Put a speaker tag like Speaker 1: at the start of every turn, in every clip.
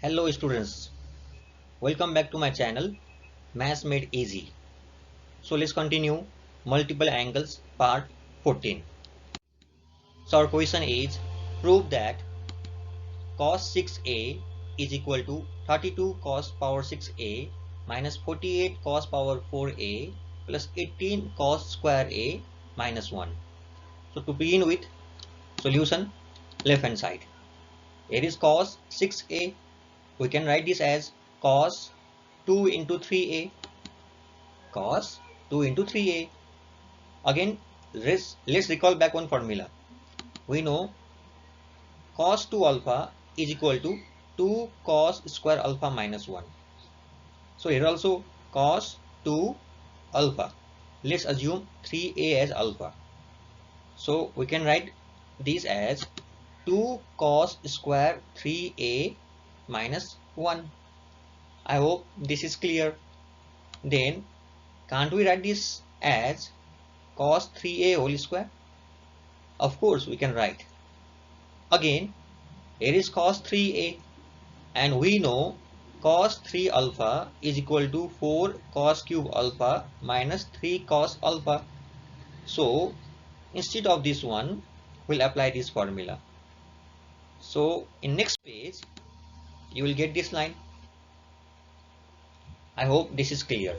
Speaker 1: Hello students, welcome back to my channel Maths Made Easy. So let's continue multiple angles part 14. So our question is, prove that cos 6a is equal to 32 cos power 6a minus 48 cos power 4a plus 18 cos square a minus 1. So to begin with, solution left hand side. Here is cos 6a. We can write this as cos 2 into 3a, cos 2 into 3a. Again, let's recall back one formula. We know cos 2 alpha is equal to 2 cos square alpha minus 1. So here also cos 2 alpha. Let's assume 3a as alpha. So we can write this as 2 cos square 3a minus 1. I hope this is clear. Then can't we write this as cos 3a whole square? Of course we can write. Again, here is cos 3a and we know cos 3 alpha is equal to 4 cos cube alpha minus 3 cos alpha. So instead of this one, we'll apply this formula. So in next page, you will get this line. I hope this is clear.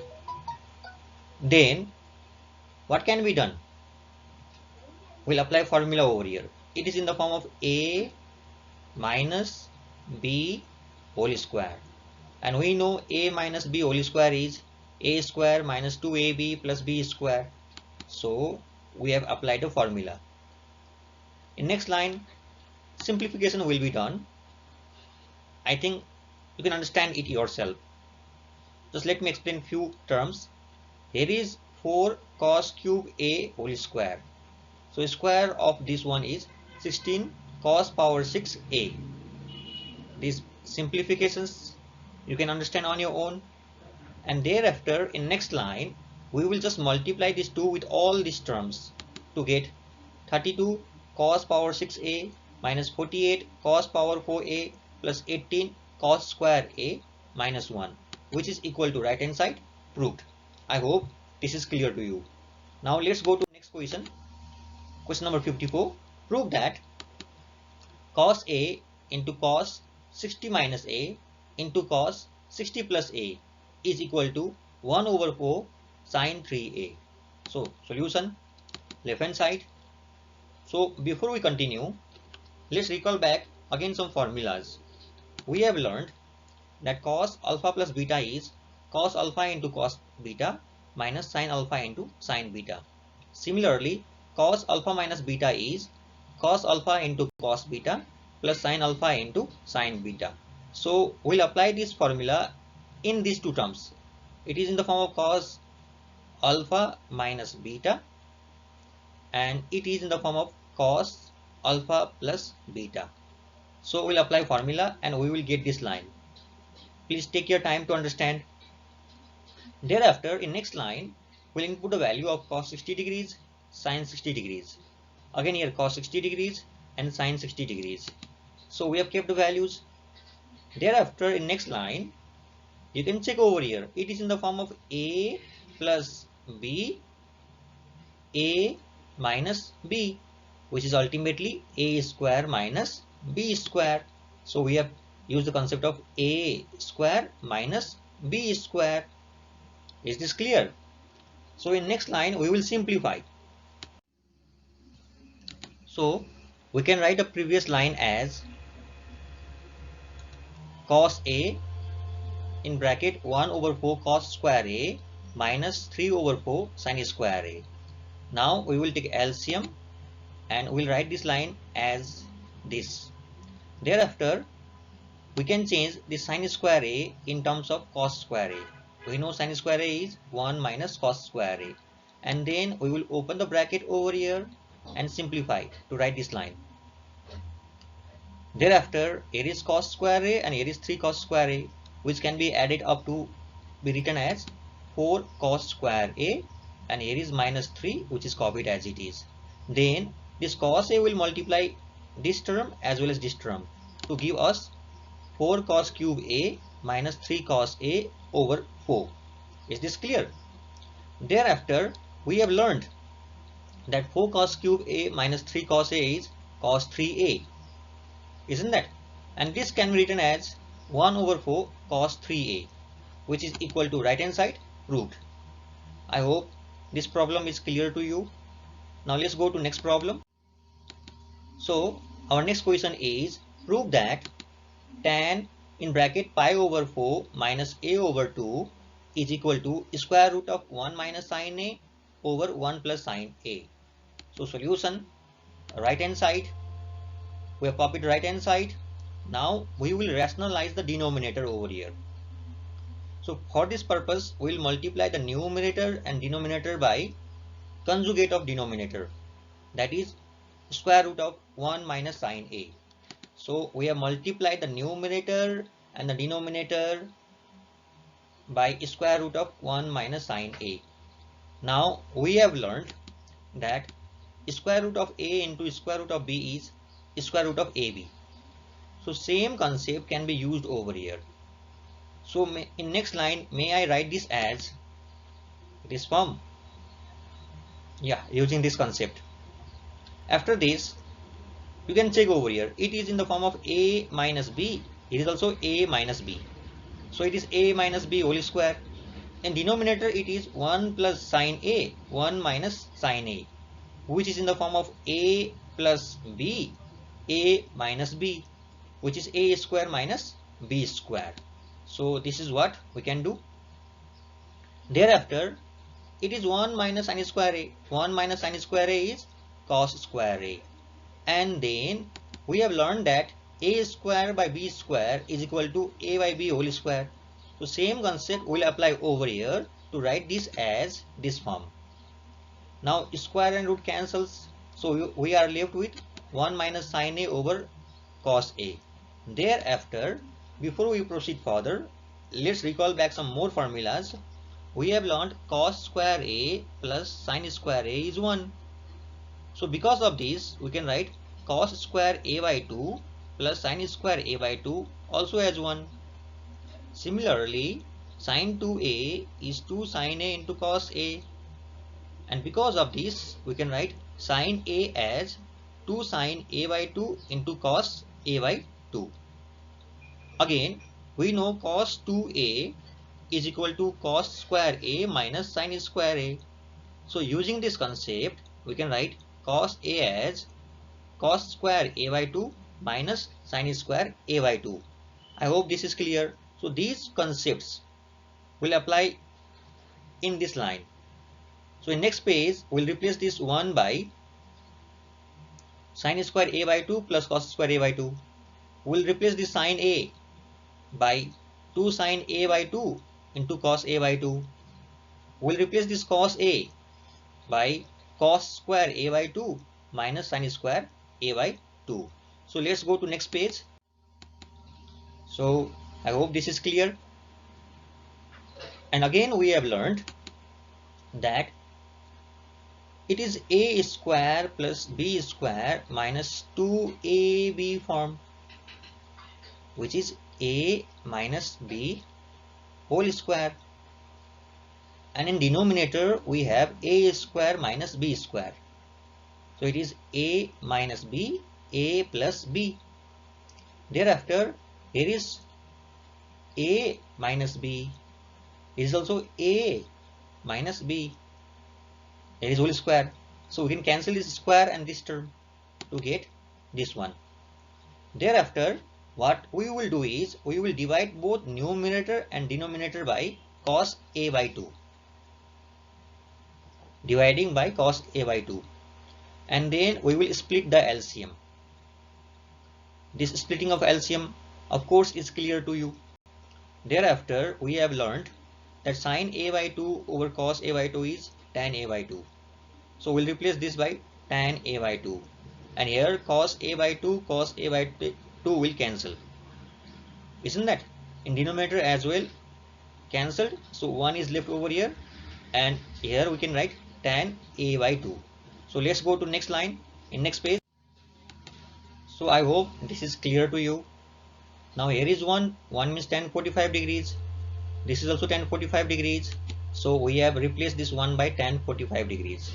Speaker 1: Then what can be done? We'll apply formula over here. It is in the form of a minus b whole square. And we know a minus b whole square is a square minus 2ab plus b square. So we have applied a formula. In next line, simplification will be done. I think you can understand it yourself. Just let me explain few terms. Here is 4 cos cube a whole square. So square of this one is 16 cos power 6a. These simplifications you can understand on your own. And thereafter in next line, we will just multiply these two with all these terms to get 32 cos power 6a minus 48 cos power 4a plus 18 cos square a minus 1, which is equal to right hand side, proved. I hope this is clear to you. Now let's go to next question. Question number 54. Prove that cos a into cos 60 minus a into cos 60 plus a is equal to 1 over 4 sin 3a. So solution left hand side. So before we continue, let's recall back again some formulas. We have learned that cos alpha plus beta is cos alpha into cos beta minus sin alpha into sin beta. Similarly, cos alpha minus beta is cos alpha into cos beta plus sin alpha into sin beta. So we'll apply this formula in these two terms. It is in the form of cos alpha minus beta and it is in the form of cos alpha plus beta. So we'll apply formula and we will get this line. Please take your time to understand. Thereafter in next line, we'll input the value of cos 60 degrees, sin 60 degrees. Again here cos 60 degrees and sin 60 degrees. So we have kept the values. Thereafter in next line, you can check over here. It is in the form of a plus b, a minus b, which is ultimately a square minus b square. So we have used the concept of a square minus b square. Is this clear? So in next line, we will simplify. So we can write a previous line as cos a in bracket 1 over 4 cos square a minus 3 over 4 sin square a. Now we will take LCM and we'll write this line as this. Thereafter, we can change the sin square a in terms of cos square a. We know sin square a is 1 minus cos square a. And then we will open the bracket over here and simplify to write this line. Thereafter, here is cos square a and here is 3 cos square a, which can be added up to be written as 4 cos square a, and here is minus 3, which is copied as it is. Then this cos a will multiply this term as well as this term to give us 4 cos cube A minus 3 cos A over 4. Is this clear? Thereafter, we have learned that 4 cos cube A minus 3 cos A is cos 3A. Isn't that? And this can be written as 1 over 4 cos 3A, which is equal to right hand side root. I hope this problem is clear to you. Now let's go to next problem. So our next question is, prove that tan in bracket pi over 4 minus a over 2 is equal to square root of 1 minus sin a over 1 plus sin a. So solution, right hand side, we have copied right hand side. Now we will rationalize the denominator over here. So for this purpose, we will multiply the numerator and denominator by conjugate of denominator, that is square root of 1 minus sin a. So we have multiplied the numerator and the denominator by square root of 1 minus sin a. Now we have learned that square root of a into square root of b is square root of ab. So same concept can be used over here. So in next line, may I write this as this form? Yeah, using this concept. After this, you can check over here. It is in the form of a minus b. It is also a minus b. So it is a minus b whole square. In denominator, it is 1 plus sin a, 1 minus sin a, which is in the form of a plus b, a minus b, which is a square minus b square. So this is what we can do. Thereafter, it is 1 minus sin square a. 1 minus sin square a is cos square a. And then we have learned that a square by b square is equal to a by b whole square. So same concept will apply over here to write this as this form. Now square and root cancels. So we are left with 1 minus sin a over cos a. Thereafter, before we proceed further, let's recall back some more formulas. We have learned cos square a plus sin square a is 1. So because of this, we can write cos square a by 2 plus sin square a by 2 also as 1. Similarly, sin 2a is 2 sin a into cos a. And because of this, we can write sin a as 2 sin a by 2 into cos a by 2. Again, we know cos 2a is equal to cos square a minus sin square a. So using this concept, we can write cos a as cos square a by 2 minus sin square a by 2. I hope this is clear. So these concepts will apply in this line. So in next page, we'll replace this 1 by sin square a by 2 plus cos square a by 2. We'll replace this sin a by 2 sin a by 2 into cos a by 2. We'll replace this cos a by cos square a by 2 minus sin square a by 2. So let's go to next page. So I hope this is clear. And again we have learned that it is a square plus b square minus 2ab form, which is a minus b whole square. And in denominator we have a square minus b square. So it is a minus b, a plus b. Thereafter, here is a minus b. It is also a minus b. It is whole square. So we can cancel this square and this term to get this one. Thereafter, what we will do is we will divide both numerator and denominator by cos a by 2. Dividing by cos a by 2. And then we will split the LCM. This splitting of LCM, of course, is clear to you. Thereafter, we have learned that sin a by 2 over cos a by 2 is tan a by 2. So we'll replace this by tan a by 2. And here cos a by 2, cos a by 2 will cancel. Isn't that? In denominator as well cancelled. So 1 is left over here. And here we can write tan a by 2. So let's go to next line in next page. So I hope this is clear to you. Now here is 1 means tan 45 degrees. This is also tan 45 degrees. So we have replaced this 1 by tan 45 degrees.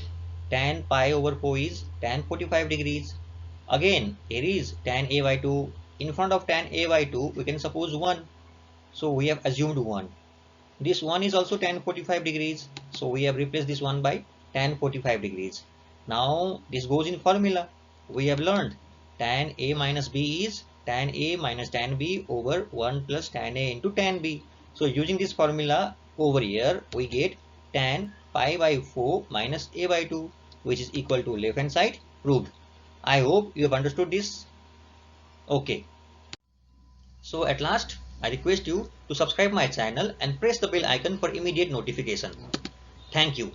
Speaker 1: Tan pi over 4 is tan 45 degrees. Again, here is tan a by 2. In front of tan a by 2, we can suppose 1. So we have assumed 1. This 1 is also tan 45 degrees. So we have replaced this 1 by tan 45 degrees. Now this goes in formula. We have learned tan a minus b is tan a minus tan b over 1 plus tan a into tan b. So using this formula over here, we get tan pi by 4 minus a by 2, which is equal to left hand side proved. I hope you have understood this. Okay. So at last, I request you to subscribe my channel and press the bell icon for immediate notification. Thank you.